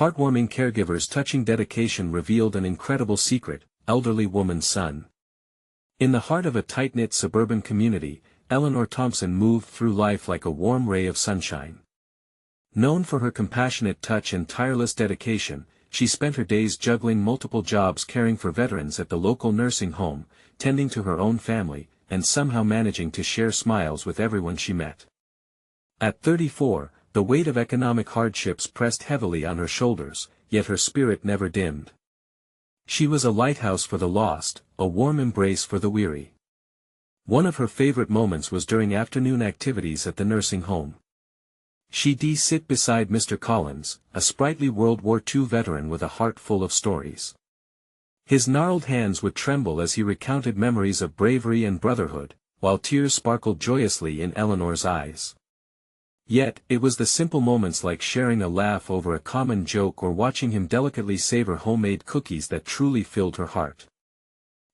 Heartwarming Caregiver's touching dedication revealed an incredible secret: elderly woman's son. In the heart of a tight-knit suburban community, Eleanor Thompson moved through life like a warm ray of sunshine. Known for her compassionate touch and tireless dedication, she spent her days juggling multiple jobs, caring for veterans at the local nursing home, tending to her own family, and somehow managing to share smiles with everyone she met. At 34, the weight of economic hardships pressed heavily on her shoulders, yet her spirit never dimmed. She was a lighthouse for the lost, a warm embrace for the weary. One of her favorite moments was during afternoon activities at the nursing home. She'd sit beside Mr. Collins, a sprightly World War II veteran with a heart full of stories. His gnarled hands would tremble as he recounted memories of bravery and brotherhood, while tears sparkled joyously in Eleanor's eyes. Yet, it was the simple moments like sharing a laugh over a common joke or watching him delicately savor homemade cookies that truly filled her heart.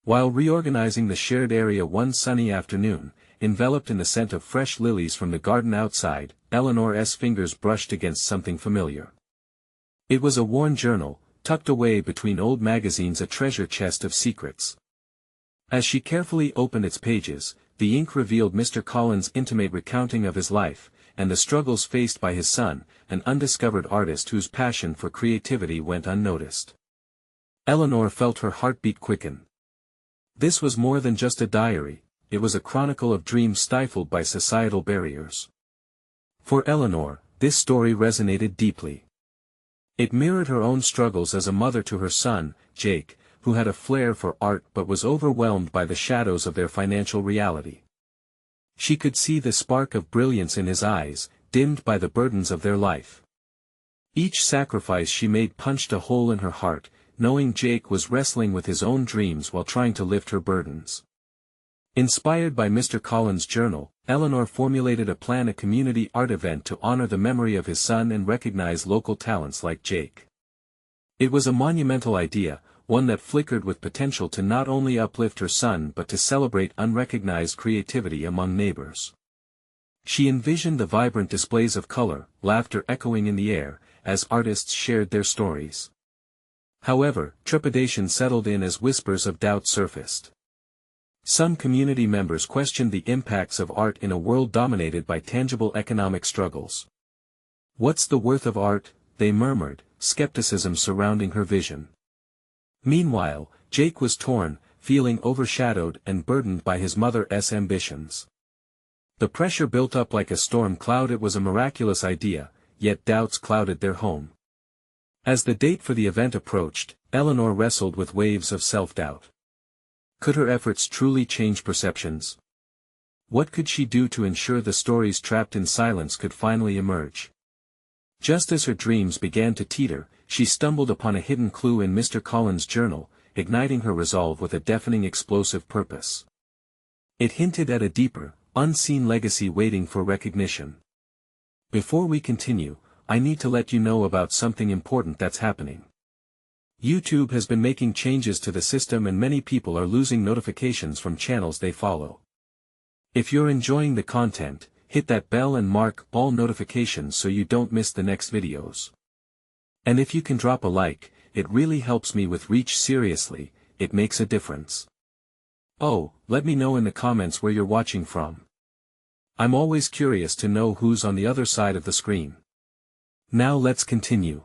While reorganizing the shared area one sunny afternoon, enveloped in the scent of fresh lilies from the garden outside, Eleanor's fingers brushed against something familiar. It was a worn journal, tucked away between old magazines, a treasure chest of secrets. As she carefully opened its pages, the ink revealed Mr. Collins' intimate recounting of his life, and the struggles faced by his son, an undiscovered artist whose passion for creativity went unnoticed. Eleanor felt her heartbeat quicken. This was more than just a diary, it was a chronicle of dreams stifled by societal barriers. For Eleanor, this story resonated deeply. It mirrored her own struggles as a mother to her son, Jake, who had a flair for art but was overwhelmed by the shadows of their financial reality. She could see the spark of brilliance in his eyes, dimmed by the burdens of their life. Each sacrifice she made punched a hole in her heart, knowing Jake was wrestling with his own dreams while trying to lift her burdens. Inspired by Mr. Collins' journal, Eleanor formulated a plan: a community art event to honor the memory of his son and recognize local talents like Jake. It was a monumental idea, one that flickered with potential to not only uplift her son but to celebrate unrecognized creativity among neighbors. She envisioned the vibrant displays of color, laughter echoing in the air, as artists shared their stories. However, trepidation settled in as whispers of doubt surfaced. Some community members questioned the impacts of art in a world dominated by tangible economic struggles. "What's the worth of art?" they murmured, skepticism surrounding her vision. Meanwhile, Jake was torn, feeling overshadowed and burdened by his mother's ambitions. The pressure built up like a storm cloud. It was a miraculous idea, yet doubts clouded their home. As the date for the event approached, Eleanor wrestled with waves of self-doubt. Could her efforts truly change perceptions? What could she do to ensure the stories trapped in silence could finally emerge? Just as her dreams began to teeter, she stumbled upon a hidden clue in Mr. Collins' journal, igniting her resolve with a deafening explosive purpose. It hinted at a deeper, unseen legacy waiting for recognition. Before we continue, I need to let you know about something important that's happening. YouTube has been making changes to the system and many people are losing notifications from channels they follow. If you're enjoying the content, hit that bell and mark all notifications so you don't miss the next videos. And if you can drop a like, it really helps me with reach. Seriously, it makes a difference. Oh, let me know in the comments where you're watching from. I'm always curious to know who's on the other side of the screen. Now let's continue.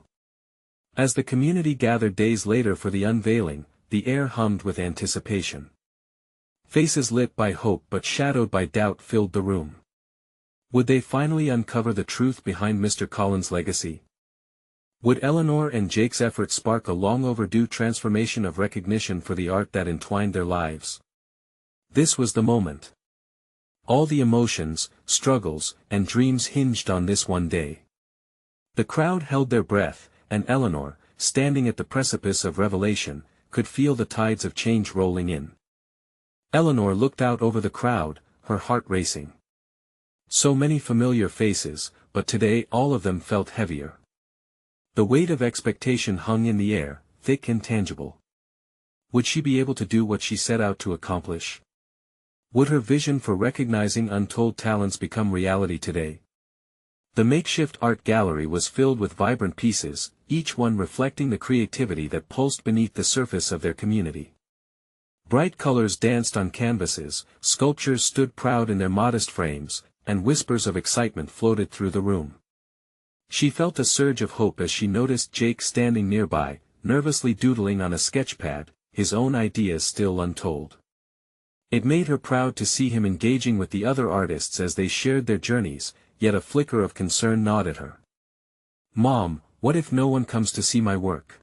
As the community gathered days later for the unveiling, the air hummed with anticipation. Faces lit by hope but shadowed by doubt filled the room. Would they finally uncover the truth behind Mr. Collins' legacy? Would Eleanor and Jake's efforts spark a long-overdue transformation of recognition for the art that entwined their lives? This was the moment. All the emotions, struggles, and dreams hinged on this one day. The crowd held their breath, and Eleanor, standing at the precipice of revelation, could feel the tides of change rolling in. Eleanor looked out over the crowd, her heart racing. So many familiar faces, but today all of them felt heavier. The weight of expectation hung in the air, thick and tangible. Would she be able to do what she set out to accomplish? Would her vision for recognizing untold talents become reality today? The makeshift art gallery was filled with vibrant pieces, each one reflecting the creativity that pulsed beneath the surface of their community. Bright colors danced on canvases, sculptures stood proud in their modest frames, and whispers of excitement floated through the room. She felt a surge of hope as she noticed Jake standing nearby, nervously doodling on a sketchpad, his own ideas still untold. It made her proud to see him engaging with the other artists as they shared their journeys, yet a flicker of concern gnawed at her. "Mom, what if no one comes to see my work?"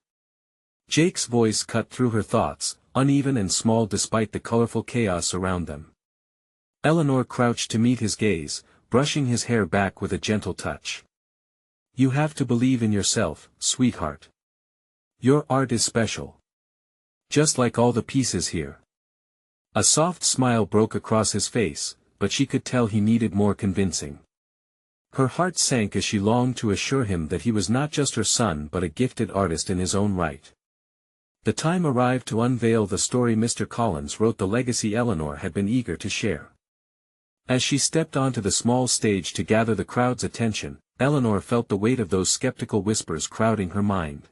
Jake's voice cut through her thoughts, uneven and small despite the colorful chaos around them. Eleanor crouched to meet his gaze, brushing his hair back with a gentle touch. "You have to believe in yourself, sweetheart. Your art is special. Just like all the pieces here." A soft smile broke across his face, but she could tell he needed more convincing. Her heart sank as she longed to assure him that he was not just her son but a gifted artist in his own right. The time arrived to unveil the story Mr. Collins wrote, the legacy Eleanor had been eager to share. As she stepped onto the small stage to gather the crowd's attention, Eleanor felt the weight of those skeptical whispers crowding her mind.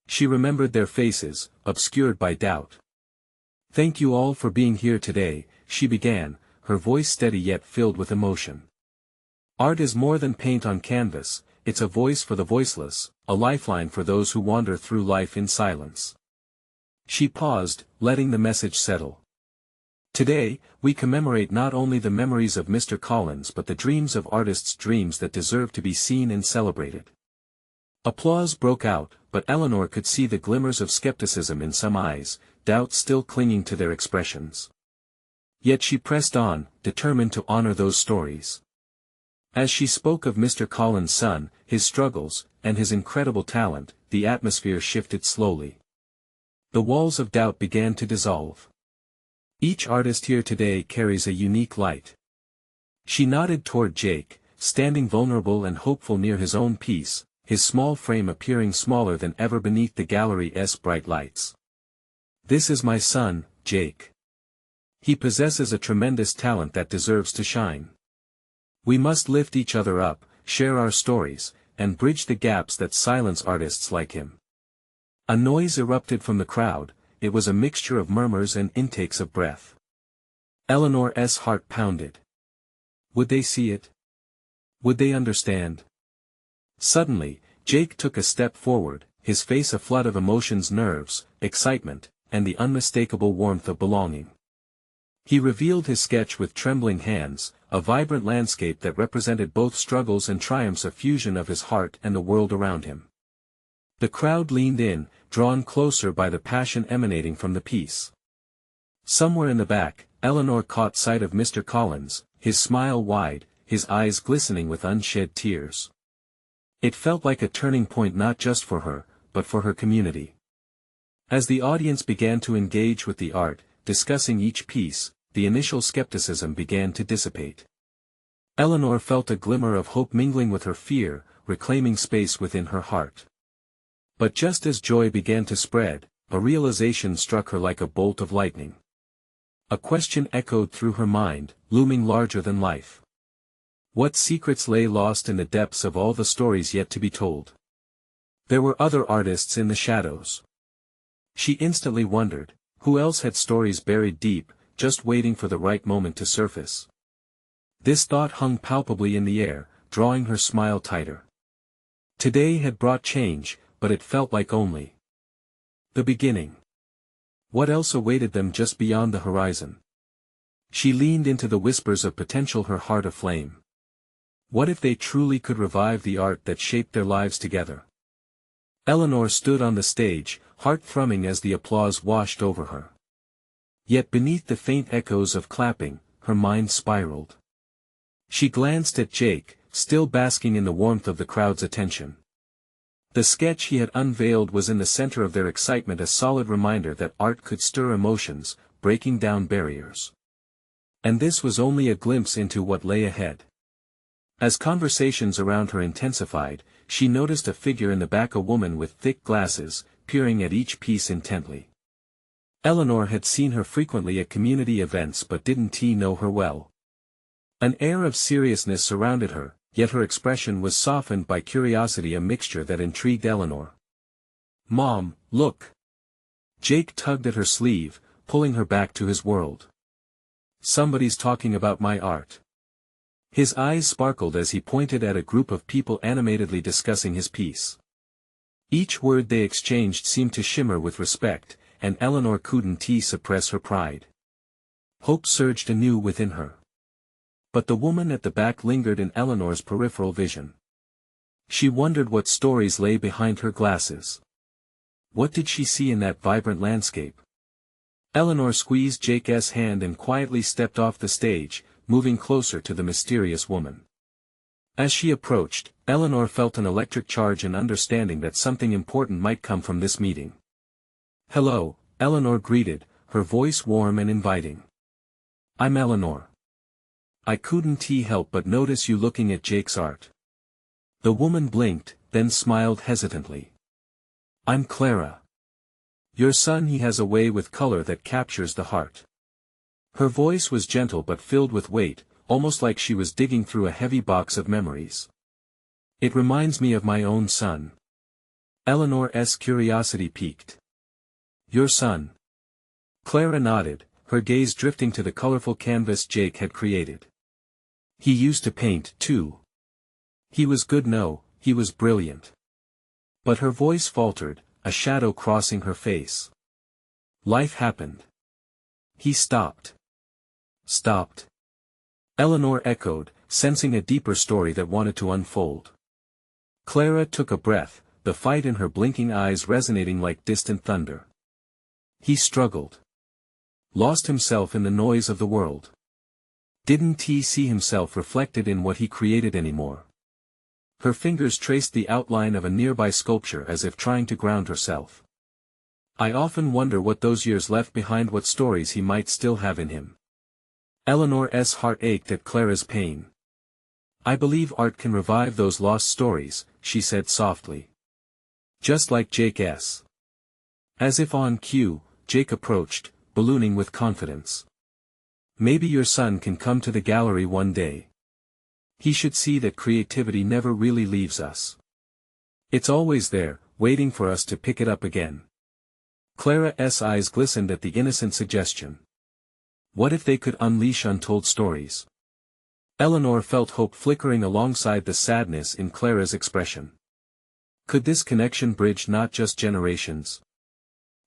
She remembered their faces, obscured by doubt. "Thank you all for being here today," she began, her voice steady yet filled with emotion. "Art is more than paint on canvas, it's a voice for the voiceless, a lifeline for those who wander through life in silence." She paused, letting the message settle. "Today, we commemorate not only the memories of Mr. Collins but the dreams of artists, dreams that deserve to be seen and celebrated." Applause broke out, but Eleanor could see the glimmers of skepticism in some eyes, doubt still clinging to their expressions. Yet she pressed on, determined to honor those stories. As she spoke of Mr. Collins' son, his struggles, and his incredible talent, the atmosphere shifted slowly. The walls of doubt began to dissolve. "Each artist here today carries a unique light." She nodded toward Jake, standing vulnerable and hopeful near his own piece, his small frame appearing smaller than ever beneath the gallery's bright lights. "This is my son, Jake. He possesses a tremendous talent that deserves to shine. We must lift each other up, share our stories, and bridge the gaps that silence artists like him." A noise erupted from the crowd. It was a mixture of murmurs and intakes of breath. Eleanor's heart pounded. Would they see it? Would they understand? Suddenly, Jake took a step forward, his face a flood of emotions, nerves, excitement, and the unmistakable warmth of belonging. He revealed his sketch with trembling hands, a vibrant landscape that represented both struggles and triumphs, a fusion of his heart and the world around him. The crowd leaned in, drawn closer by the passion emanating from the piece. Somewhere in the back, Eleanor caught sight of Mr. Collins, his smile wide, his eyes glistening with unshed tears. It felt like a turning point not just for her, but for her community. As the audience began to engage with the art, discussing each piece, the initial skepticism began to dissipate. Eleanor felt a glimmer of hope mingling with her fear, reclaiming space within her heart. But just as joy began to spread, a realization struck her like a bolt of lightning. A question echoed through her mind, looming larger than life. What secrets lay lost in the depths of all the stories yet to be told? There were other artists in the shadows. She instantly wondered, who else had stories buried deep, just waiting for the right moment to surface? This thought hung palpably in the air, drawing her smile tighter. Today had brought change, but it felt like only the beginning. What else awaited them just beyond the horizon? She leaned into the whispers of potential, her heart aflame. What if they truly could revive the art that shaped their lives together? Eleanor stood on the stage, heart thrumming as the applause washed over her. Yet beneath the faint echoes of clapping, her mind spiraled. She glanced at Jake, still basking in the warmth of the crowd's attention. The sketch he had unveiled was in the center of their excitement, a solid reminder that art could stir emotions, breaking down barriers. And this was only a glimpse into what lay ahead. As conversations around her intensified, she noticed a figure in the back, a woman with thick glasses, peering at each piece intently. Eleanor had seen her frequently at community events but didn't know her well. An air of seriousness surrounded her, yet her expression was softened by curiosity, a mixture that intrigued Eleanor. "Mom, look!" Jake tugged at her sleeve, pulling her back to his world. "Somebody's talking about my art." His eyes sparkled as he pointed at a group of people animatedly discussing his piece. Each word they exchanged seemed to shimmer with respect, and Eleanor couldn't suppress her pride. Hope surged anew within her. But the woman at the back lingered in Eleanor's peripheral vision. She wondered what stories lay behind her glasses. What did she see in that vibrant landscape? Eleanor squeezed Jake's hand and quietly stepped off the stage, moving closer to the mysterious woman. As she approached, Eleanor felt an electric charge and understanding that something important might come from this meeting. "Hello," Eleanor greeted, her voice warm and inviting. "I'm Eleanor. I couldn't help but notice you looking at Jake's art." The woman blinked, then smiled hesitantly. "I'm Clara. Your son. He has a way with color that captures the heart." Her voice was gentle but filled with weight, almost like she was digging through a heavy box of memories. "It reminds me of my own son." Eleanor's curiosity piqued. "Your son?" Clara nodded, her gaze drifting to the colorful canvas Jake had created. "He used to paint, too. He was good. No, he was brilliant." But her voice faltered, a shadow crossing her face. "Life happened. He stopped." "Stopped?" Eleanor echoed, sensing a deeper story that wanted to unfold. Clara took a breath, the fight in her blinking eyes resonating like distant thunder. "He struggled. Lost himself in the noise of the world. Didn't he see himself reflected in what he created anymore?" Her fingers traced the outline of a nearby sculpture as if trying to ground herself. "I often wonder what those years left behind, what stories he might still have in him." Eleanor's heart ached at Clara's pain. "I believe art can revive those lost stories," she said softly. "Just like Jake's." As if on cue, Jake approached, ballooning with confidence. "Maybe your son can come to the gallery one day. He should see that creativity never really leaves us. It's always there, waiting for us to pick it up again." Clara's eyes glistened at the innocent suggestion. What if they could unleash untold stories? Eleanor felt hope flickering alongside the sadness in Clara's expression. Could this connection bridge not just generations?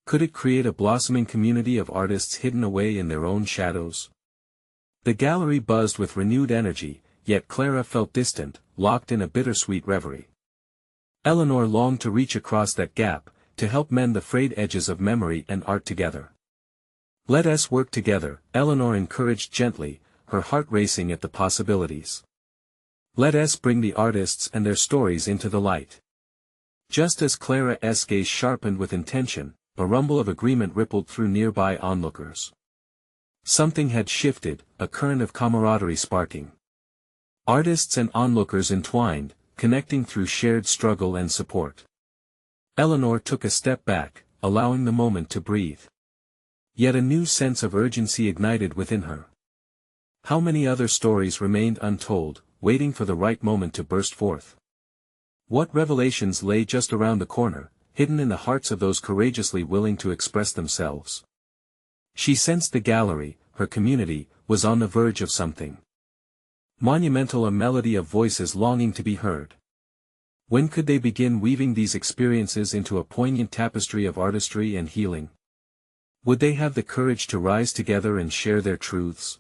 Could it create a blossoming community of artists hidden away in their own shadows? The gallery buzzed with renewed energy, yet Clara felt distant, locked in a bittersweet reverie. Eleanor longed to reach across that gap, to help mend the frayed edges of memory and art together. "Let us work together," Eleanor encouraged gently, her heart racing at the possibilities. "Let us bring the artists and their stories into the light." Just as Clara's gaze sharpened with intention, a rumble of agreement rippled through nearby onlookers. Something had shifted, a current of camaraderie sparking. Artists and onlookers entwined, connecting through shared struggle and support. Eleanor took a step back, allowing the moment to breathe. Yet a new sense of urgency ignited within her. How many other stories remained untold, waiting for the right moment to burst forth? What revelations lay just around the corner, hidden in the hearts of those courageously willing to express themselves? She sensed the gallery, her community, was on the verge of something monumental, a melody of voices longing to be heard. When could they begin weaving these experiences into a poignant tapestry of artistry and healing? Would they have the courage to rise together and share their truths?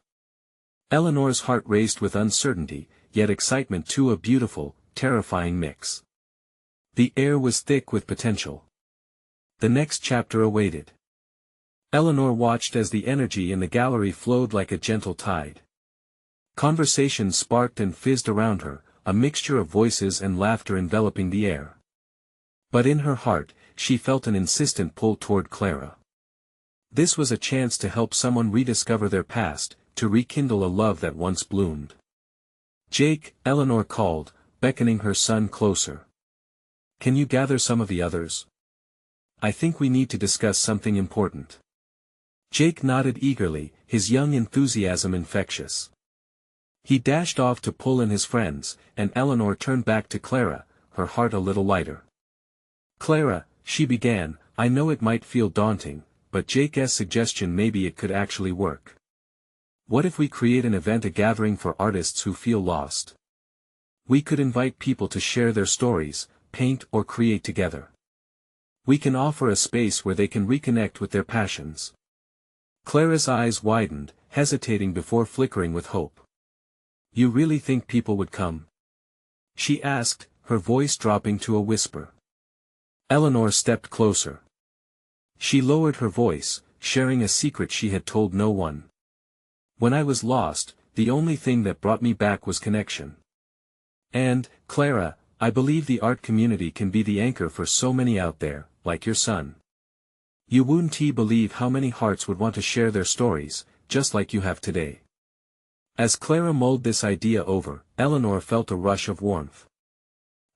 Eleanor's heart raced with uncertainty, yet excitement too, a beautiful, terrifying mix. The air was thick with potential. The next chapter awaited. Eleanor watched as the energy in the gallery flowed like a gentle tide. Conversation sparked and fizzed around her, a mixture of voices and laughter enveloping the air. But in her heart, she felt an insistent pull toward Clara. This was a chance to help someone rediscover their past, to rekindle a love that once bloomed. "Jake," Eleanor called, beckoning her son closer. "Can you gather some of the others? I think we need to discuss something important." Jake nodded eagerly, his young enthusiasm infectious. He dashed off to pull in his friends, and Eleanor turned back to Clara, her heart a little lighter. "Clara," she began, "I know it might feel daunting, but Jake's suggestion maybe it could actually work. What if we create an event, a gathering for artists who feel lost? We could invite people to share their stories, paint or create together. We can offer a space where they can reconnect with their passions." Clara's eyes widened, hesitating before flickering with hope. "You really think people would come?" she asked, her voice dropping to a whisper. Eleanor stepped closer. She lowered her voice, sharing a secret she had told no one. "When I was lost, the only thing that brought me back was connection. And, Clara, I believe the art community can be the anchor for so many out there, like your son. You wouldn't believe how many hearts would want to share their stories, just like you have today." As Clara mulled this idea over, Eleanor felt a rush of warmth.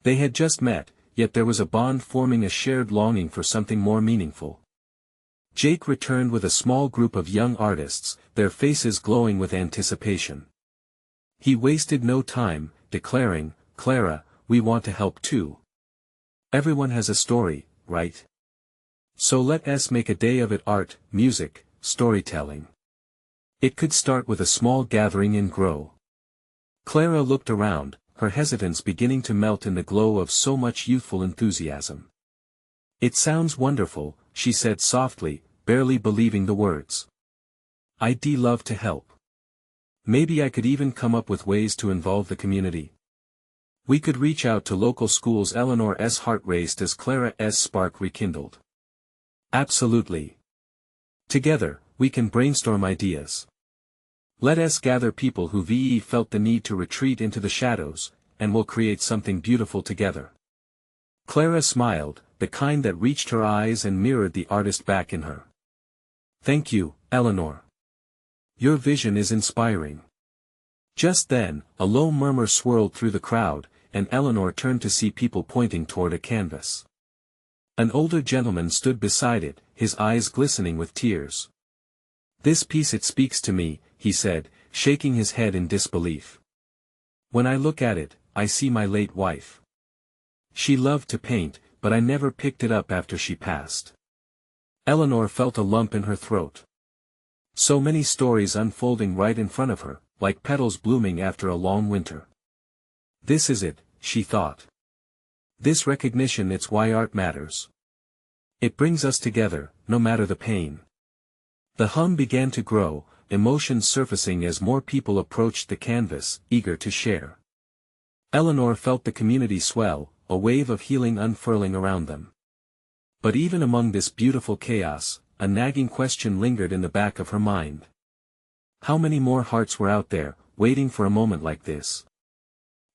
They had just met, yet there was a bond forming, a shared longing for something more meaningful. Jake returned with a small group of young artists, their faces glowing with anticipation. He wasted no time, declaring, "Clara, we want to help too. Everyone has a story, right? So let us make a day of it, art, music, storytelling. It could start with a small gathering and grow." Clara looked around, her hesitance beginning to melt in the glow of so much youthful enthusiasm. "It sounds wonderful," she said softly, barely believing the words. "I'd love to help. Maybe I could even come up with ways to involve the community. We could reach out to local schools." Eleanor's heart raced as Clara's spark rekindled. "Absolutely. Together, we can brainstorm ideas. Let us gather people who felt the need to retreat into the shadows, and we'll create something beautiful together." Clara smiled, the kind that reached her eyes and mirrored the artist back in her. "Thank you, Eleanor. Your vision is inspiring." Just then, a low murmur swirled through the crowd, and Eleanor turned to see people pointing toward a canvas. An older gentleman stood beside it, his eyes glistening with tears. "This piece, it speaks to me," he said, shaking his head in disbelief. "When I look at it, I see my late wife. She loved to paint, but I never picked it up after she passed." Eleanor felt a lump in her throat. So many stories unfolding right in front of her, like petals blooming after a long winter. "This is it," she thought. "This recognition, it's why art matters. It brings us together, no matter the pain." The hum began to grow, emotions surfacing as more people approached the canvas, eager to share. Eleanor felt the community swell, a wave of healing unfurling around them. But even among this beautiful chaos, a nagging question lingered in the back of her mind. How many more hearts were out there, waiting for a moment like this?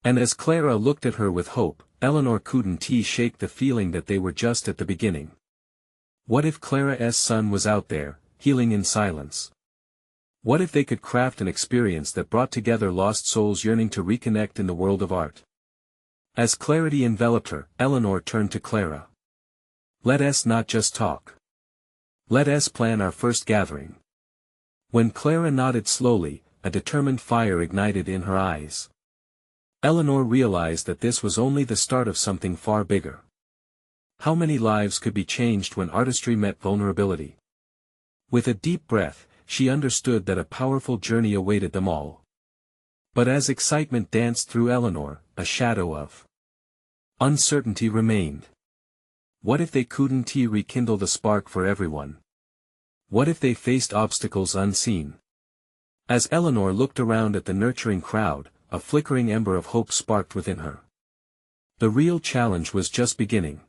And as Clara looked at her with hope, Eleanor couldn't shake the feeling that they were just at the beginning. What if Clara's son was out there, healing in silence? What if they could craft an experience that brought together lost souls yearning to reconnect in the world of art? As clarity enveloped her, Eleanor turned to Clara. "Let us not just talk. Let us plan our first gathering." When Clara nodded slowly, a determined fire ignited in her eyes. Eleanor realized that this was only the start of something far bigger. How many lives could be changed when artistry met vulnerability? With a deep breath, she understood that a powerful journey awaited them all. But as excitement danced through Eleanor, a shadow of uncertainty remained. What if they couldn't rekindle the spark for everyone? What if they faced obstacles unseen? As Eleanor looked around at the nurturing crowd, a flickering ember of hope sparked within her. The real challenge was just beginning.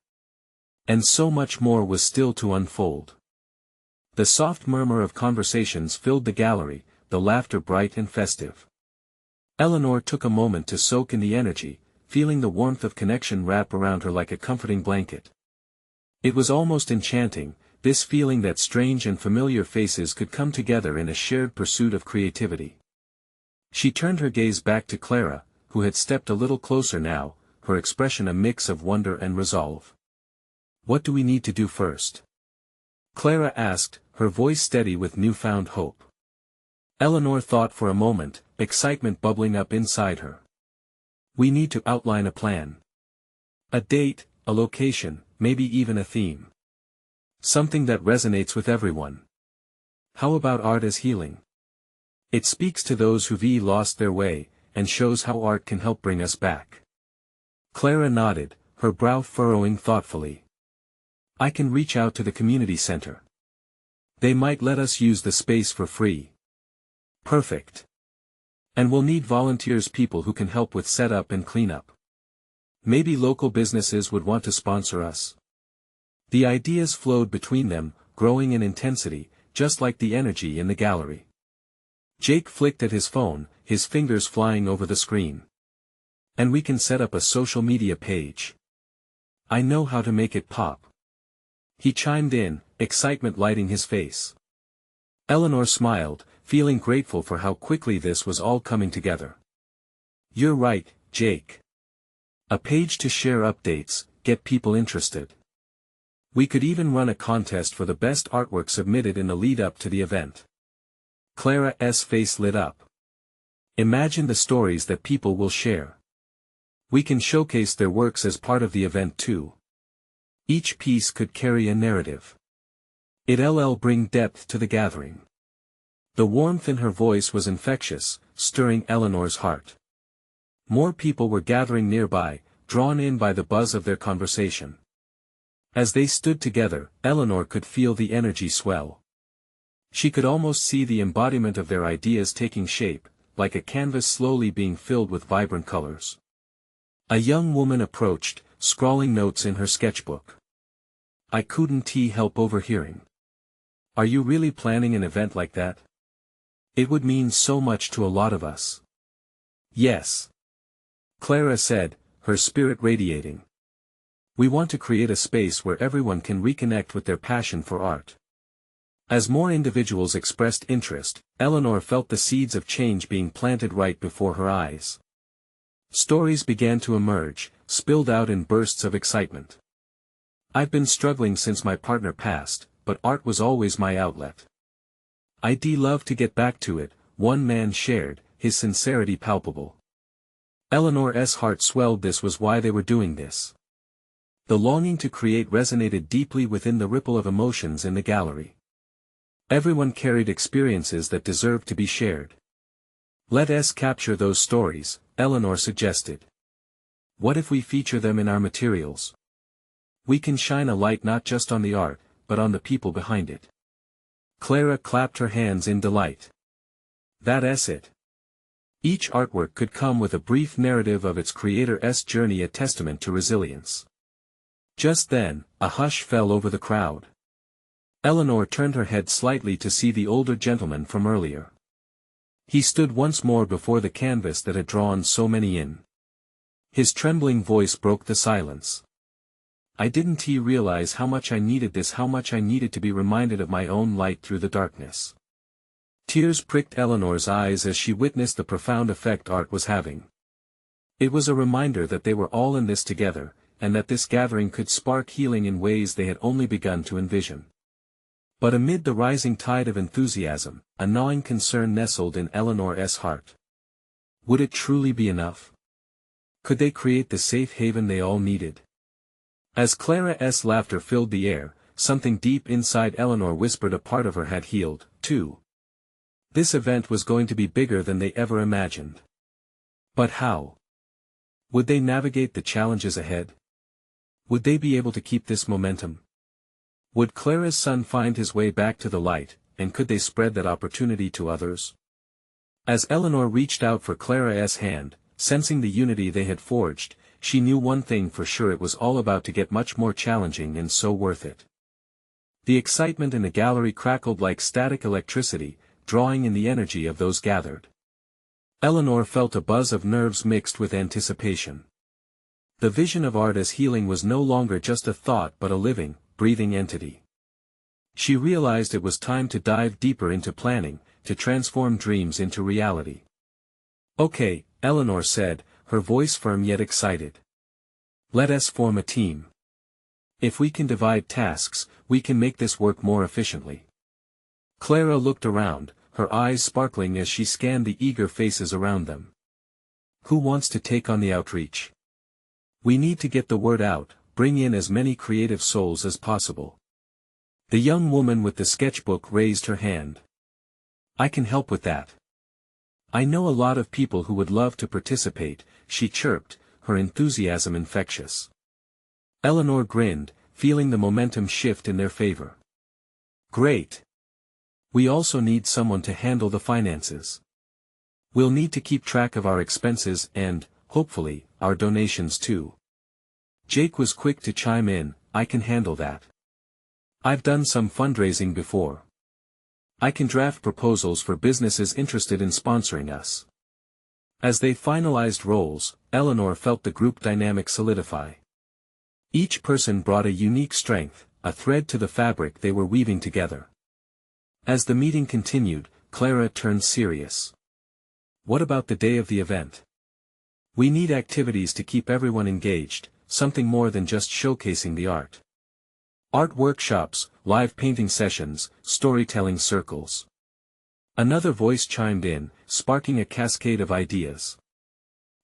And so much more was still to unfold. The soft murmur of conversations filled the gallery, the laughter bright and festive. Eleanor took a moment to soak in the energy, feeling the warmth of connection wrap around her like a comforting blanket. It was almost enchanting, this feeling that strange and familiar faces could come together in a shared pursuit of creativity. She turned her gaze back to Clara, who had stepped a little closer now, her expression a mix of wonder and resolve. "What do we need to do first?" Clara asked, her voice steady with newfound hope. Eleanor thought for a moment, excitement bubbling up inside her. We need to outline a plan. A date, a location, maybe even a theme. Something that resonates with everyone. How about art as healing? It speaks to those who've lost their way, and shows how art can help bring us back. Clara nodded, her brow furrowing thoughtfully. I can reach out to the community center. They might let us use the space for free. Perfect. And we'll need volunteers, people who can help with setup and cleanup. Maybe local businesses would want to sponsor us. The ideas flowed between them, growing in intensity, just like the energy in the gallery. Jake flicked at his phone, his fingers flying over the screen. And we can set up a social media page. I know how to make it pop. He chimed in, excitement lighting his face. Eleanor smiled, feeling grateful for how quickly this was all coming together. You're right, Jake. A page to share updates, get people interested. We could even run a contest for the best artwork submitted in the lead-up to the event. Clara's face lit up. Imagine the stories that people will share. We can showcase their works as part of the event too. Each piece could carry a narrative. It'll bring depth to the gathering. The warmth in her voice was infectious, stirring Eleanor's heart. More people were gathering nearby, drawn in by the buzz of their conversation. As they stood together, Eleanor could feel the energy swell. She could almost see the embodiment of their ideas taking shape, like a canvas slowly being filled with vibrant colors. A young woman approached, scrawling notes in her sketchbook. I couldn't help overhearing. Are you really planning an event like that? It would mean so much to a lot of us. Yes. Clara said, her spirit radiating. We want to create a space where everyone can reconnect with their passion for art. As more individuals expressed interest, Eleanor felt the seeds of change being planted right before her eyes. Stories began to emerge, spilled out in bursts of excitement. I've been struggling since my partner passed, but art was always my outlet. I'd love to get back to it, one man shared, his sincerity palpable. Eleanor's heart swelled. This was why they were doing this. The longing to create resonated deeply within the ripple of emotions in the gallery. Everyone carried experiences that deserved to be shared. Let us capture those stories, Eleanor suggested. What if we feature them in our materials? We can shine a light not just on the art, but on the people behind it. Clara clapped her hands in delight. That's it. Each artwork could come with a brief narrative of its creator's journey, a testament to resilience. Just then, a hush fell over the crowd. Eleanor turned her head slightly to see the older gentleman from earlier. He stood once more before the canvas that had drawn so many in. His trembling voice broke the silence. I didn't realize how much I needed this, how much I needed to be reminded of my own light through the darkness. Tears pricked Eleanor's eyes as she witnessed the profound effect art was having. It was a reminder that they were all in this together, and that this gathering could spark healing in ways they had only begun to envision. But amid the rising tide of enthusiasm, a gnawing concern nestled in Eleanor's heart. Would it truly be enough? Could they create the safe haven they all needed? As Clara's laughter filled the air, something deep inside Eleanor whispered a part of her had healed, too. This event was going to be bigger than they ever imagined. But how? Would they navigate the challenges ahead? Would they be able to keep this momentum? Would Clara's son find his way back to the light, and could they spread that opportunity to others? As Eleanor reached out for Clara's hand, sensing the unity they had forged, she knew one thing for sure: it was all about to get much more challenging and so worth it. The excitement in the gallery crackled like static electricity, drawing in the energy of those gathered. Eleanor felt a buzz of nerves mixed with anticipation. The vision of art as healing was no longer just a thought but a living, breathing entity. She realized it was time to dive deeper into planning, to transform dreams into reality. Okay, Eleanor said, her voice firm yet excited. Let us form a team. If we can divide tasks, we can make this work more efficiently. Clara looked around, her eyes sparkling as she scanned the eager faces around them. Who wants to take on the outreach? We need to get the word out, bring in as many creative souls as possible. The young woman with the sketchbook raised her hand. I can help with that. I know a lot of people who would love to participate, she chirped, her enthusiasm infectious. Eleanor grinned, feeling the momentum shift in their favor. Great. We also need someone to handle the finances. We'll need to keep track of our expenses and, hopefully, our donations too. Jake was quick to chime in, I can handle that. I've done some fundraising before. I can draft proposals for businesses interested in sponsoring us. As they finalized roles, Eleanor felt the group dynamic solidify. Each person brought a unique strength, a thread to the fabric they were weaving together. As the meeting continued, Clara turned serious. What about the day of the event? We need activities to keep everyone engaged, something more than just showcasing the art. Art workshops, live painting sessions, storytelling circles. Another voice chimed in, sparking a cascade of ideas.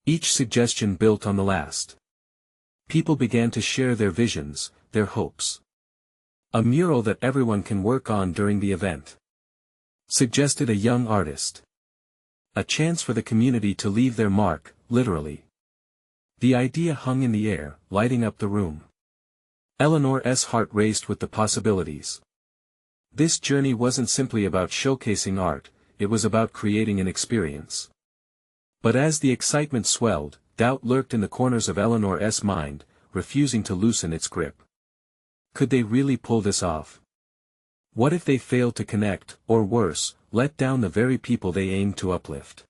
Each suggestion built on the last. People began to share their visions, their hopes. A mural that everyone can work on during the event, suggested a young artist. A chance for the community to leave their mark, literally. The idea hung in the air, lighting up the room. Eleanor's heart raced with the possibilities. This journey wasn't simply about showcasing art, it was about creating an experience. But as the excitement swelled, doubt lurked in the corners of Eleanor's mind, refusing to loosen its grip. Could they really pull this off? What if they failed to connect, or worse, let down the very people they aimed to uplift?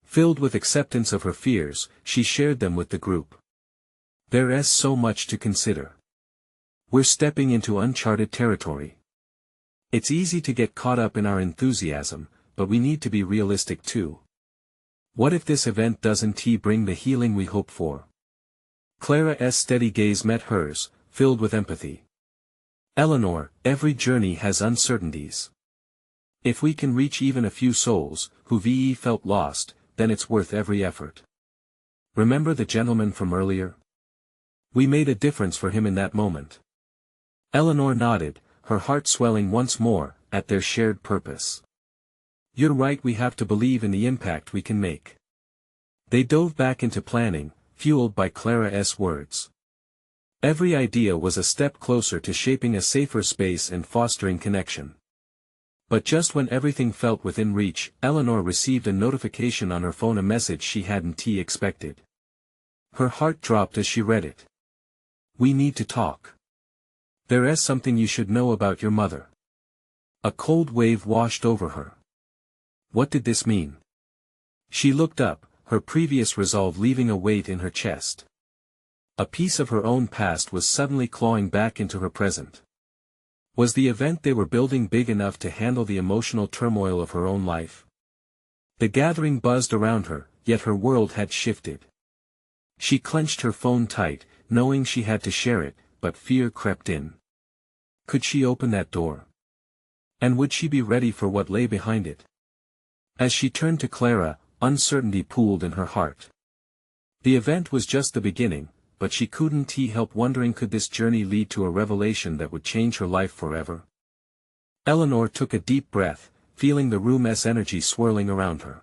Filled with acceptance of her fears, she shared them with the group. There's so much to consider. We're stepping into uncharted territory. It's easy to get caught up in our enthusiasm, but we need to be realistic too. What if this event doesn't bring the healing we hope for? Clara's steady gaze met hers, filled with empathy. Eleanor, every journey has uncertainties. If we can reach even a few souls, who felt lost, then it's worth every effort. Remember the gentleman from earlier? We made a difference for him in that moment. Eleanor nodded, her heart swelling once more, at their shared purpose. You're right, we have to believe in the impact we can make. They dove back into planning, fueled by Clara's words. Every idea was a step closer to shaping a safer space and fostering connection. But just when everything felt within reach, Eleanor received a notification on her phone, a message she hadn't expected. Her heart dropped as she read it. We need to talk. There's something you should know about your mother. A cold wave washed over her. What did this mean? She looked up, her previous resolve leaving a weight in her chest. A piece of her own past was suddenly clawing back into her present. Was the event they were building big enough to handle the emotional turmoil of her own life? The gathering buzzed around her, yet her world had shifted. She clenched her phone tight, knowing she had to share it, but fear crept in. Could she open that door? And would she be ready for what lay behind it? As she turned to Clara, uncertainty pooled in her heart. The event was just the beginning, but she couldn't help wondering, could this journey lead to a revelation that would change her life forever? Eleanor took a deep breath, feeling the room's energy swirling around her.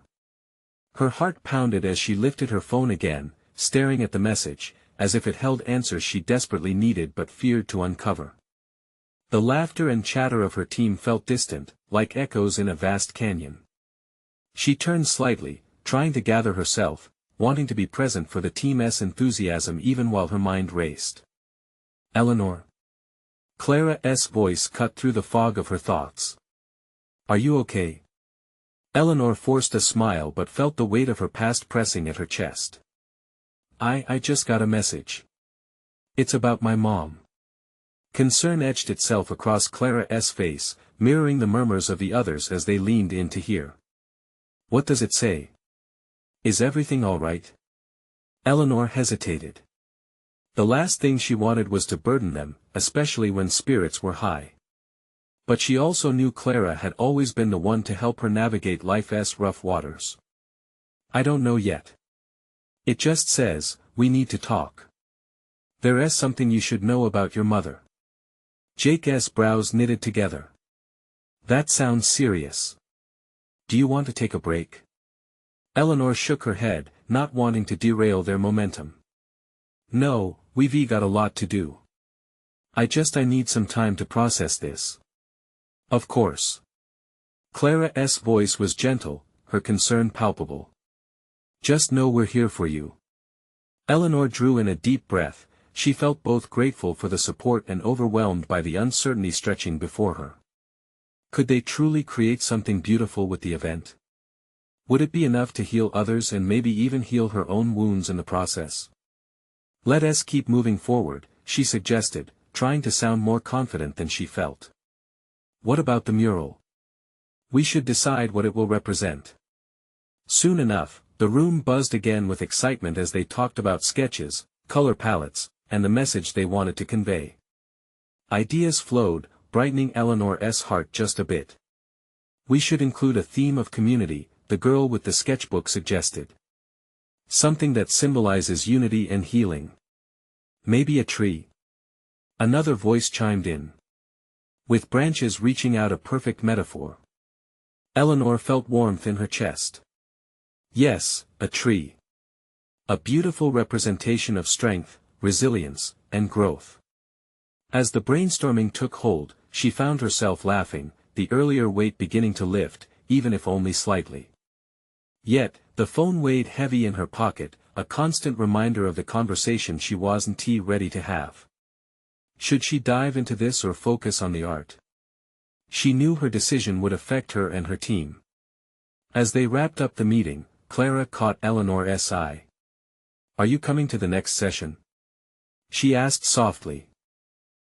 Her heart pounded as she lifted her phone again, staring at the message, as if it held answers she desperately needed but feared to uncover. The laughter and chatter of her team felt distant, like echoes in a vast canyon. She turned slightly, trying to gather herself, wanting to be present for the team's enthusiasm even while her mind raced. Eleanor. Clara's voice cut through the fog of her thoughts. Are you okay? Eleanor forced a smile but felt the weight of her past pressing at her chest. I just got a message. It's about my mom. Concern etched itself across Clara's face, mirroring the murmurs of the others as they leaned in to hear. What does it say? Is everything all right? Eleanor hesitated. The last thing she wanted was to burden them, especially when spirits were high. But she also knew Clara had always been the one to help her navigate life's rough waters. I don't know yet. It just says, we need to talk. There is something you should know about your mother. Jake's brows knitted together. That sounds serious. Do you want to take a break? Eleanor shook her head, not wanting to derail their momentum. No, we've got a lot to do. I need some time to process this. Of course. Clara's voice was gentle, her concern palpable. Just know we're here for you. Eleanor drew in a deep breath. She felt both grateful for the support and overwhelmed by the uncertainty stretching before her. Could they truly create something beautiful with the event? Would it be enough to heal others and maybe even heal her own wounds in the process? Let us keep moving forward, she suggested, trying to sound more confident than she felt. What about the mural? We should decide what it will represent. Soon enough, the room buzzed again with excitement as they talked about sketches, color palettes, and the message they wanted to convey. Ideas flowed, brightening Eleanor's heart just a bit. We should include a theme of community, the girl with the sketchbook suggested. Something that symbolizes unity and healing. Maybe a tree. Another voice chimed in. With branches reaching out, a perfect metaphor. Eleanor felt warmth in her chest. Yes, a tree. A beautiful representation of strength, resilience, and growth. As the brainstorming took hold, she found herself laughing, the earlier weight beginning to lift, even if only slightly. Yet, the phone weighed heavy in her pocket, a constant reminder of the conversation she wasn't ready to have. Should she dive into this or focus on the art? She knew her decision would affect her and her team. As they wrapped up the meeting, Clara caught Eleanor's eye. Are you coming to the next session? She asked softly.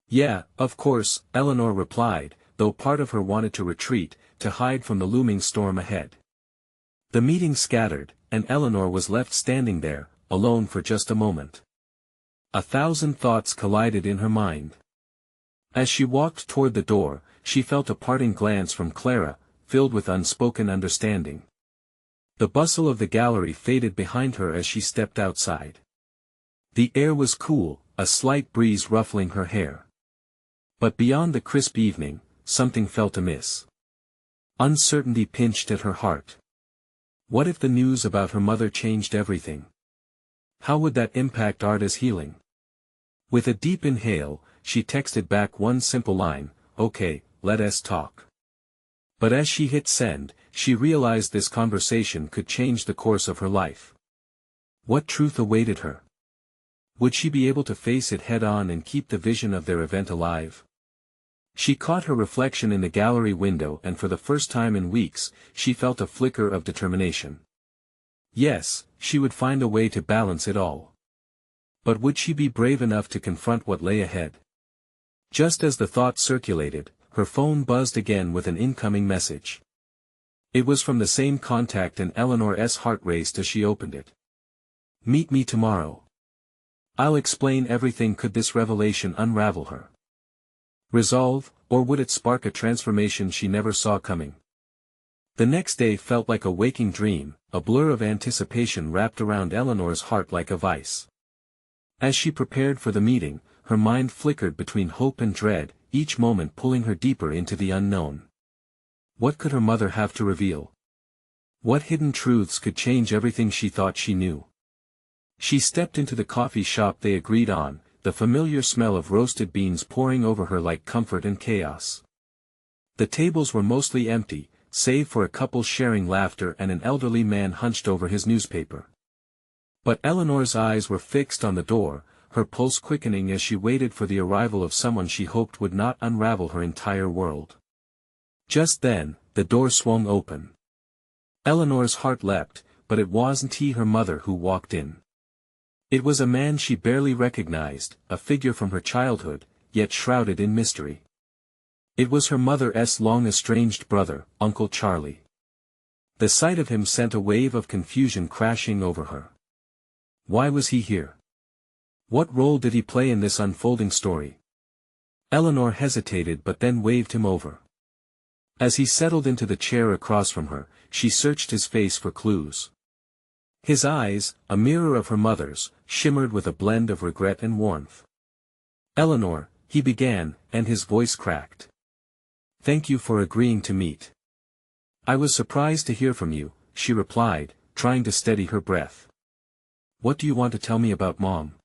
Yeah, of course, Eleanor replied, though part of her wanted to retreat, to hide from the looming storm ahead. The meeting scattered, and Eleanor was left standing there, alone for just a moment. 1,000 thoughts collided in her mind. As she walked toward the door, she felt a parting glance from Clara, filled with unspoken understanding. The bustle of the gallery faded behind her as she stepped outside. The air was cool, a slight breeze ruffling her hair. But beyond the crisp evening, something felt amiss. Uncertainty pinched at her heart. What if the news about her mother changed everything? How would that impact art as healing? With a deep inhale, she texted back one simple line, "Okay, let us talk." But as she hit send, she realized this conversation could change the course of her life. What truth awaited her? Would she be able to face it head-on and keep the vision of their event alive? She caught her reflection in the gallery window, and for the first time in weeks, she felt a flicker of determination. Yes, she would find a way to balance it all. But would she be brave enough to confront what lay ahead? Just as the thought circulated, her phone buzzed again with an incoming message. It was from the same contact, and Eleanor's heart raced as she opened it. Meet me tomorrow. I'll explain everything. Could this revelation unravel her resolve, or would it spark a transformation she never saw coming? The next day felt like a waking dream, a blur of anticipation wrapped around Eleanor's heart like a vice. As she prepared for the meeting, her mind flickered between hope and dread, each moment pulling her deeper into the unknown. What could her mother have to reveal? What hidden truths could change everything she thought she knew? She stepped into the coffee shop they agreed on, the familiar smell of roasted beans pouring over her like comfort and chaos. The tables were mostly empty, save for a couple sharing laughter and an elderly man hunched over his newspaper. But Eleanor's eyes were fixed on the door, her pulse quickening as she waited for the arrival of someone she hoped would not unravel her entire world. Just then, the door swung open. Eleanor's heart leapt, but it wasn't her mother who walked in. It was a man she barely recognized, a figure from her childhood, yet shrouded in mystery. It was her mother's long-estranged brother, Uncle Charlie. The sight of him sent a wave of confusion crashing over her. Why was he here? What role did he play in this unfolding story? Eleanor hesitated but then waved him over. As he settled into the chair across from her, she searched his face for clues. His eyes, a mirror of her mother's, shimmered with a blend of regret and warmth. "Eleanor," he began, and his voice cracked. "Thank you for agreeing to meet." "I was surprised to hear from you," she replied, trying to steady her breath. "What do you want to tell me about Mom?"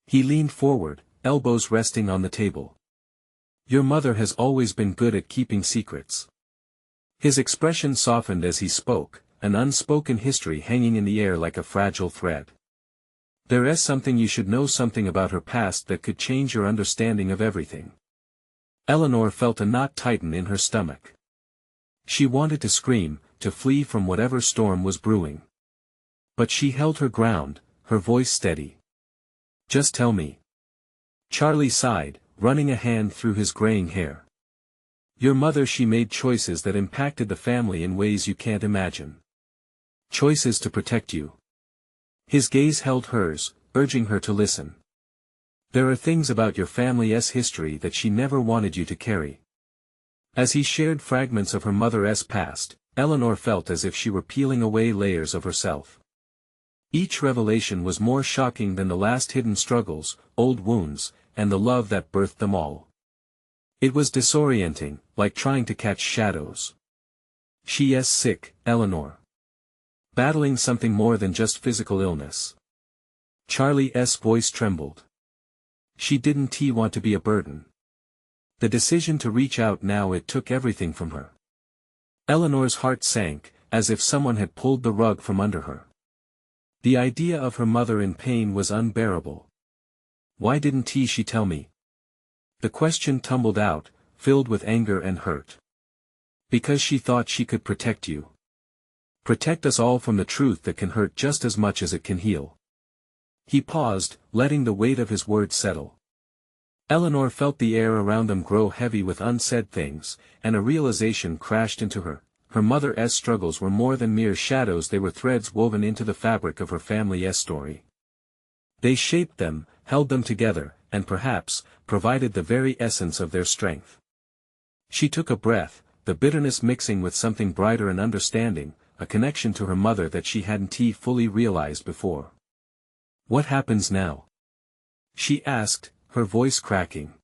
He leaned forward, elbows resting on the table. "Your mother has always been good at keeping secrets." His expression softened as he spoke, an unspoken history hanging in the air like a fragile thread. "There is something you should know, something about her past that could change your understanding of everything." Eleanor felt a knot tighten in her stomach. She wanted to scream, to flee from whatever storm was brewing. But she held her ground, her voice steady. "Just tell me." Charlie sighed, running a hand through his graying hair. "Your mother, she made choices that impacted the family in ways you can't imagine. Choices to protect you." His gaze held hers, urging her to listen. "There are things about your family's history that she never wanted you to carry." As he shared fragments of her mother's past, Eleanor felt as if she were peeling away layers of herself. Each revelation was more shocking than the last, hidden struggles, old wounds, and the love that birthed them all. It was disorienting, like trying to catch shadows. "She is sick, Eleanor. Battling something more than just physical illness." Charlie's voice trembled. "She didn't want to be a burden." The decision to reach out now, it took everything from her. Eleanor's heart sank, as if someone had pulled the rug from under her. The idea of her mother in pain was unbearable. "Why didn't she tell me?" The question tumbled out, filled with anger and hurt. "Because she thought she could protect you. Protect us all from the truth that can hurt just as much as it can heal." He paused, letting the weight of his words settle. Eleanor felt the air around them grow heavy with unsaid things, and a realization crashed into her. Her mother's struggles were more than mere shadows, they were threads woven into the fabric of her family's story. They shaped them, held them together, and perhaps, provided the very essence of their strength. She took a breath, the bitterness mixing with something brighter and understanding, a connection to her mother that she hadn't fully realized before. "What happens now?" she asked, her voice cracking.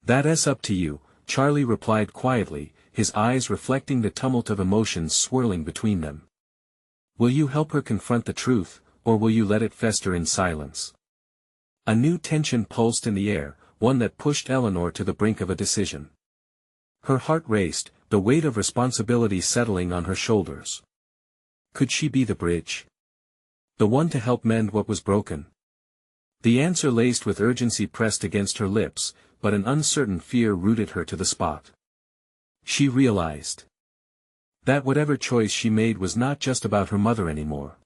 "That's up to you," Charlie replied quietly, his eyes reflecting the tumult of emotions swirling between them. "Will you help her confront the truth, or will you let it fester in silence?" A new tension pulsed in the air, one that pushed Eleanor to the brink of a decision. Her heart raced, the weight of responsibility settling on her shoulders. Could she be the bridge? The one to help mend what was broken? The answer laced with urgency pressed against her lips, but an uncertain fear rooted her to the spot. She realized that whatever choice she made was not just about her mother anymore.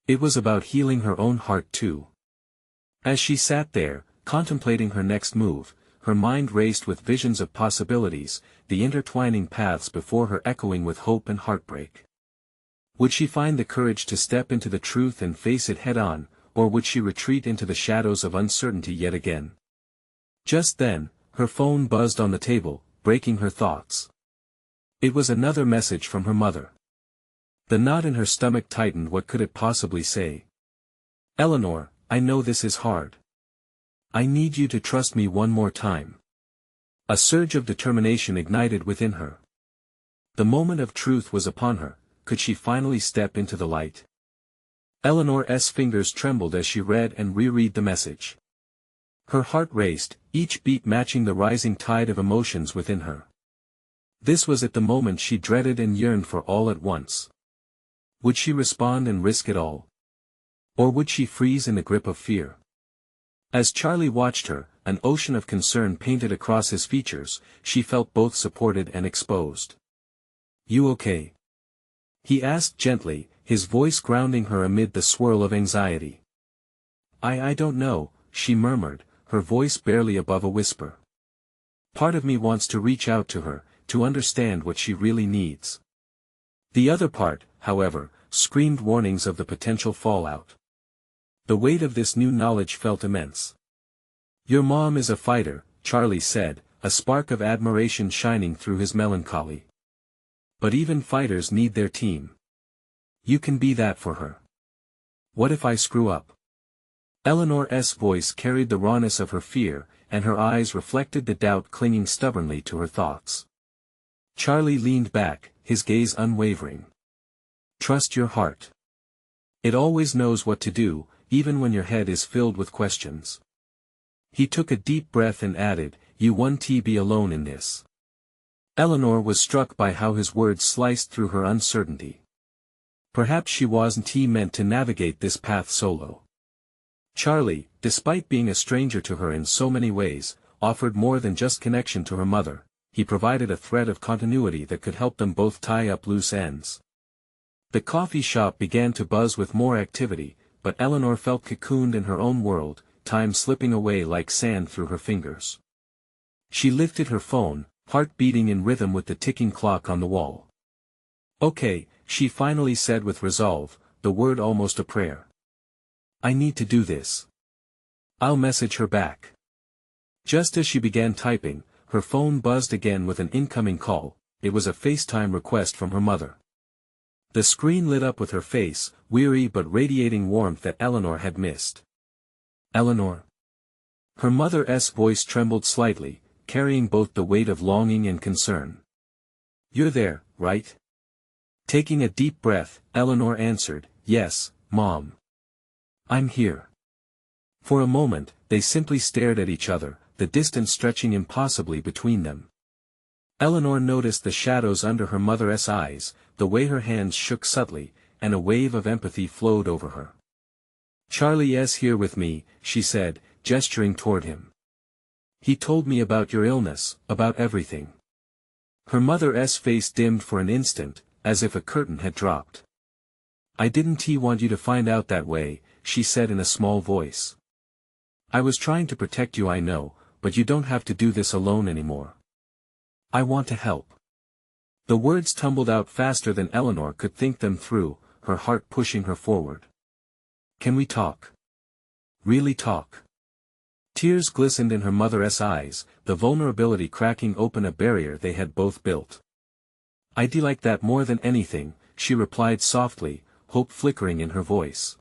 It was about healing her own heart too. As she sat there, contemplating her next move, her mind raced with visions of possibilities, the intertwining paths before her echoing with hope and heartbreak. Would she find the courage to step into the truth and face it head-on, or would she retreat into the shadows of uncertainty yet again? Just then, her phone buzzed on the table, breaking her thoughts. It was another message from her mother. The knot in her stomach tightened. What could it possibly say? "Eleanor, I know this is hard. I need you to trust me one more time." A surge of determination ignited within her. The moment of truth was upon her. Could she finally step into the light? Eleanor's fingers trembled as she read and reread the message. Her heart raced, each beat matching the rising tide of emotions within her. This was at the moment she dreaded and yearned for all at once. Would she respond and risk it all? Or would she freeze in the grip of fear? As Charlie watched her, an ocean of concern painted across his features, she felt both supported and exposed. "You okay?" he asked gently, his voice grounding her amid the swirl of anxiety. I don't know," she murmured, her voice barely above a whisper. "Part of me wants to reach out to her, to understand what she really needs." The other part, however, screamed warnings of the potential fallout. The weight of this new knowledge felt immense. "Your mom is a fighter," Charlie said, a spark of admiration shining through his melancholy. But even fighters need their team. You can be that for her. What if I screw up? Eleanor's voice carried the rawness of her fear, and her eyes reflected the doubt clinging stubbornly to her thoughts. Charlie leaned back, his gaze unwavering. Trust your heart. It always knows what to do, even when your head is filled with questions. He took a deep breath and added, You won't be alone in this. Eleanor was struck by how his words sliced through her uncertainty. Perhaps she wasn't meant to navigate this path solo. Charlie, despite being a stranger to her in so many ways, offered more than just connection to her mother. He provided a thread of continuity that could help them both tie up loose ends. The coffee shop began to buzz with more activity, but Eleanor felt cocooned in her own world, time slipping away like sand through her fingers. She lifted her phone, heart beating in rhythm with the ticking clock on the wall. Okay, she finally said with resolve, the word almost a prayer. I need to do this. I'll message her back. Just as she began typing, her phone buzzed again with an incoming call. It was a FaceTime request from her mother. The screen lit up with her face, weary but radiating warmth that Eleanor had missed. Eleanor? Her mother's voice trembled slightly, carrying both the weight of longing and concern. You're there, right? Taking a deep breath, Eleanor answered, Yes, Mom. I'm here. For a moment, they simply stared at each other, the distance stretching impossibly between them. Eleanor noticed the shadows under her mother's eyes, the way her hands shook subtly, and a wave of empathy flowed over her. Charlie's here with me, she said, gesturing toward him. He told me about your illness, about everything. Her mother's face dimmed for an instant, as if a curtain had dropped. I didn't want you to find out that way, she said in a small voice. I was trying to protect you, I know, but you don't have to do this alone anymore. I want to help. The words tumbled out faster than Eleanor could think them through, her heart pushing her forward. Can we talk? Really talk? Tears glistened in her mother's eyes, the vulnerability cracking open a barrier they had both built. I'd like that more than anything, she replied softly, hope flickering in her voice.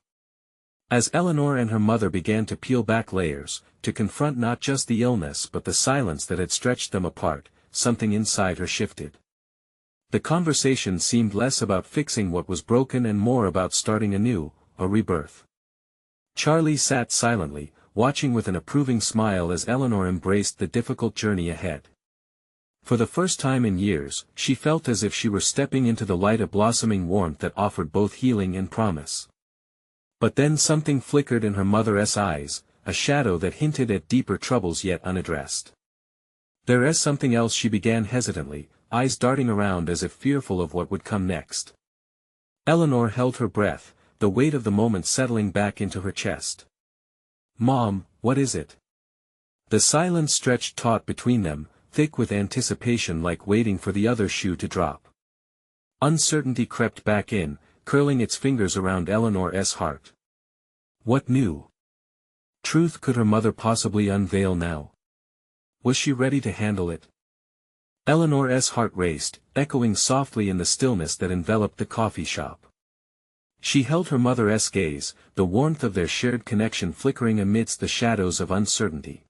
As Eleanor and her mother began to peel back layers, to confront not just the illness but the silence that had stretched them apart, something inside her shifted. The conversation seemed less about fixing what was broken and more about starting anew, a rebirth. Charlie sat silently, watching with an approving smile as Eleanor embraced the difficult journey ahead. For the first time in years, she felt as if she were stepping into the light, a blossoming warmth that offered both healing and promise. But then something flickered in her mother's eyes, a shadow that hinted at deeper troubles yet unaddressed. There is something else, she began hesitantly, eyes darting around as if fearful of what would come next. Eleanor held her breath, the weight of the moment settling back into her chest. Mom, what is it? The silence stretched taut between them, thick with anticipation, like waiting for the other shoe to drop. Uncertainty crept back in, curling its fingers around Eleanor's heart. What new truth could her mother possibly unveil now? Was she ready to handle it? Eleanor's heart raced, echoing softly in the stillness that enveloped the coffee shop. She held her mother's gaze, the warmth of their shared connection flickering amidst the shadows of uncertainty.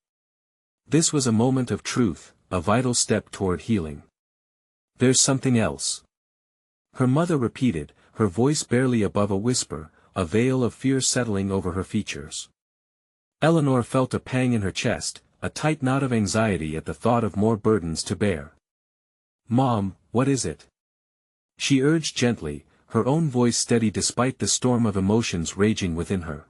This was a moment of truth, a vital step toward healing. There's something else. Her mother repeated, her voice barely above a whisper, a veil of fear settling over her features. Eleanor felt a pang in her chest, a tight knot of anxiety at the thought of more burdens to bear. Mom, what is it? She urged gently, her own voice steady despite the storm of emotions raging within her.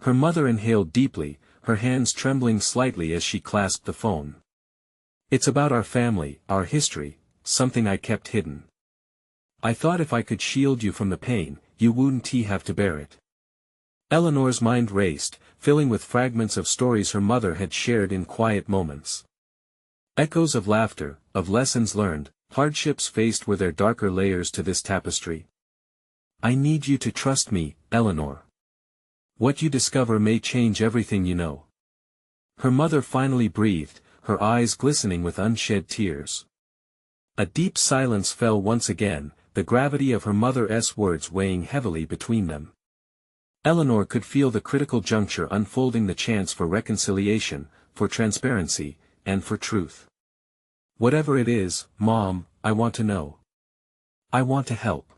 Her mother inhaled deeply, her hands trembling slightly as she clasped the phone. It's about our family, our history, something I kept hidden. I thought if I could shield you from the pain, you wouldn't have to bear it. Eleanor's mind raced, filling with fragments of stories her mother had shared in quiet moments. Echoes of laughter, of lessons learned, hardships faced. Were there darker layers to this tapestry? I need you to trust me, Eleanor. What you discover may change everything you know. Her mother finally breathed, her eyes glistening with unshed tears. A deep silence fell once again, the gravity of her mother's words weighing heavily between them. Eleanor could feel the critical juncture unfolding, the chance for reconciliation, for transparency, and for truth. "Whatever it is, Mom, I want to know. I want to help.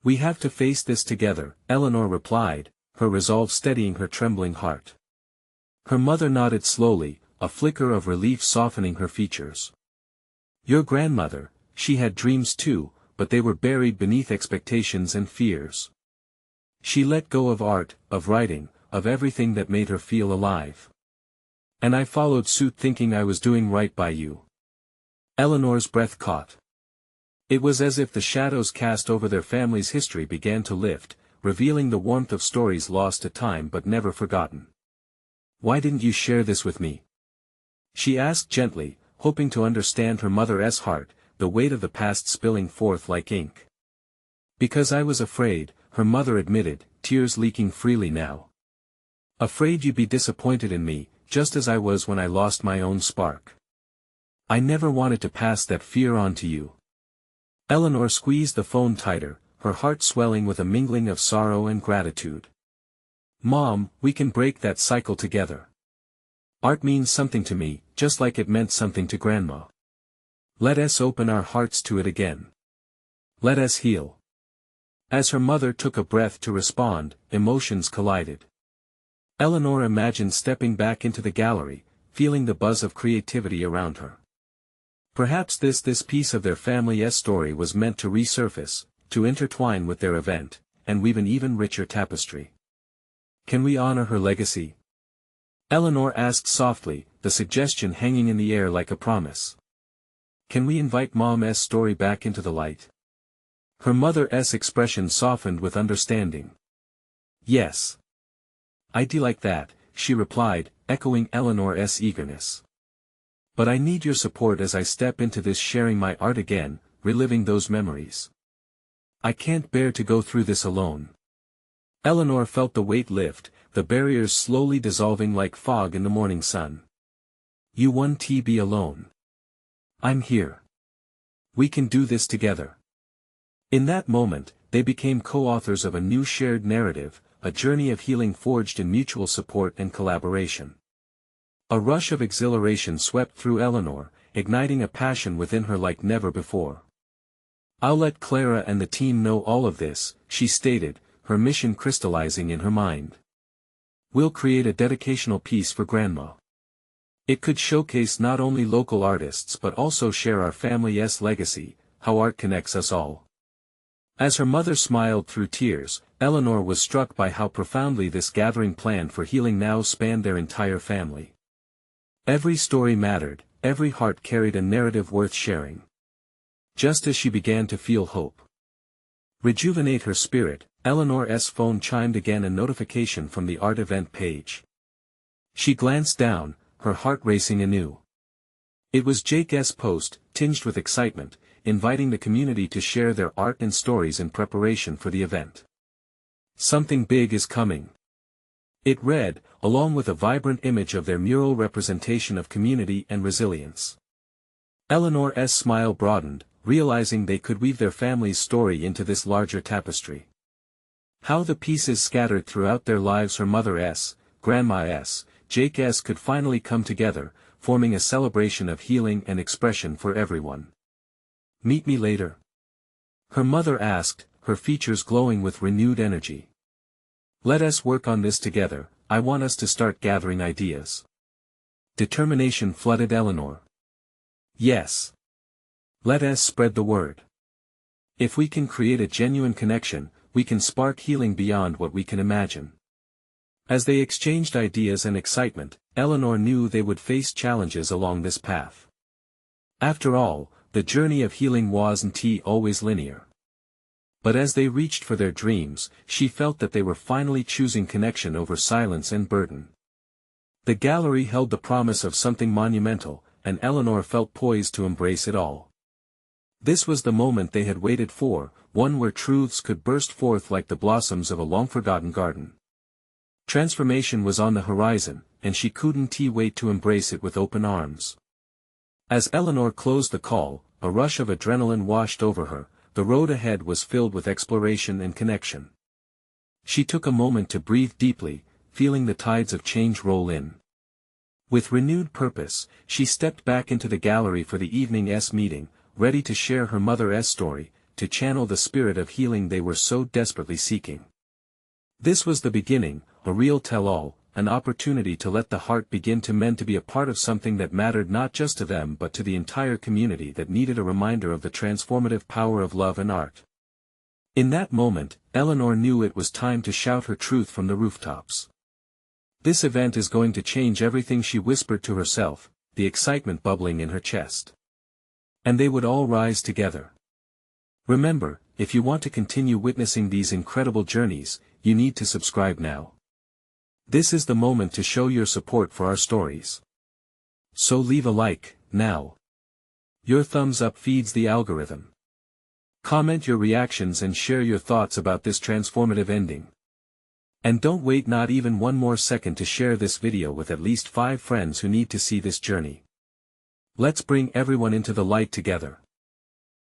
We have to face this together," Eleanor replied, her resolve steadying her trembling heart. Her mother nodded slowly, a flicker of relief softening her features. "Your grandmother, she had dreams too, but they were buried beneath expectations and fears. She let go of art, of writing, of everything that made her feel alive. And I followed suit thinking I was doing right by you." Eleanor's breath caught. It was as if the shadows cast over their family's history began to lift, revealing the warmth of stories lost to time but never forgotten. "Why didn't you share this with me?" she asked gently, hoping to understand her mother's heart, the weight of the past spilling forth like ink. "Because I was afraid," her mother admitted, tears leaking freely now. "Afraid you'd be disappointed in me, just as I was when I lost my own spark. I never wanted to pass that fear on to you." Eleanor squeezed the phone tighter, her heart swelling with a mingling of sorrow and gratitude. "Mom, we can break that cycle together. Art means something to me, just like it meant something to Grandma. Let us open our hearts to it again. Let us heal." As her mother took a breath to respond, emotions collided. Eleanor imagined stepping back into the gallery, feeling the buzz of creativity around her. Perhaps this piece of their family's story was meant to resurface, to intertwine with their event, and weave an even richer tapestry. "Can we honor her legacy?" Eleanor asked softly, the suggestion hanging in the air like a promise. "Can we invite Mom's story back into the light?" Her mother's expression softened with understanding. "Yes. I'd like that," she replied, echoing Eleanor's eagerness. "But I need your support as I step into this, sharing my art again, reliving those memories. I can't bear to go through this alone." Eleanor felt the weight lift, the barriers slowly dissolving like fog in the morning sun. "You won't be alone. I'm here. We can do this together." In that moment, they became co-authors of a new shared narrative, a journey of healing forged in mutual support and collaboration. A rush of exhilaration swept through Eleanor, igniting a passion within her like never before. "I'll let Clara and the team know all of this," she stated, her mission crystallizing in her mind. "We'll create a dedicational piece for Grandma. It could showcase not only local artists but also share our family's legacy, how art connects us all." As her mother smiled through tears, Eleanor was struck by how profoundly this gathering plan for healing now spanned their entire family. Every story mattered, every heart carried a narrative worth sharing. Just as she began to feel hope rejuvenate her spirit, Eleanor's phone chimed again, a notification from the art event page. She glanced down, her heart racing anew. It was Jake's post, tinged with excitement, inviting the community to share their art and stories in preparation for the event. "Something big is coming," it read, along with a vibrant image of their mural representation of community and resilience. Eleanor's smile broadened, realizing they could weave their family's story into this larger tapestry. How the pieces scattered throughout their lives, her mother's, Grandma's, Jake's, could finally come together, forming a celebration of healing and expression for everyone. "Meet me later?" her mother asked, her features glowing with renewed energy. "Let us work on this together, I want us to start gathering ideas." Determination flooded Eleanor. "Yes. Let us spread the word. If we can create a genuine connection, we can spark healing beyond what we can imagine." As they exchanged ideas and excitement, Eleanor knew they would face challenges along this path. After all, the journey of healing wasn't always linear. But as they reached for their dreams, she felt that they were finally choosing connection over silence and burden. The gallery held the promise of something monumental, and Eleanor felt poised to embrace it all. This was the moment they had waited for, one where truths could burst forth like the blossoms of a long-forgotten garden. Transformation was on the horizon, and she couldn't wait to embrace it with open arms. As Eleanor closed the call, a rush of adrenaline washed over her. The road ahead was filled with exploration and connection. She took a moment to breathe deeply, feeling the tides of change roll in. With renewed purpose, she stepped back into the gallery for the evening's meeting, ready to share her mother's story, to channel the spirit of healing they were so desperately seeking. This was the beginning, a real tell-all, an opportunity to let the heart begin to mend, to be a part of something that mattered not just to them but to the entire community that needed a reminder of the transformative power of love and art. In that moment, Eleanor knew it was time to shout her truth from the rooftops. "This event is going to change everything," she whispered to herself, the excitement bubbling in her chest. And they would all rise together. Remember, if you want to continue witnessing these incredible journeys, you need to subscribe now. This is the moment to show your support for our stories. So leave a like, now. Your thumbs up feeds the algorithm. Comment your reactions and share your thoughts about this transformative ending. And don't wait not even one more second to share this video with at least 5 friends who need to see this journey. Let's bring everyone into the light together.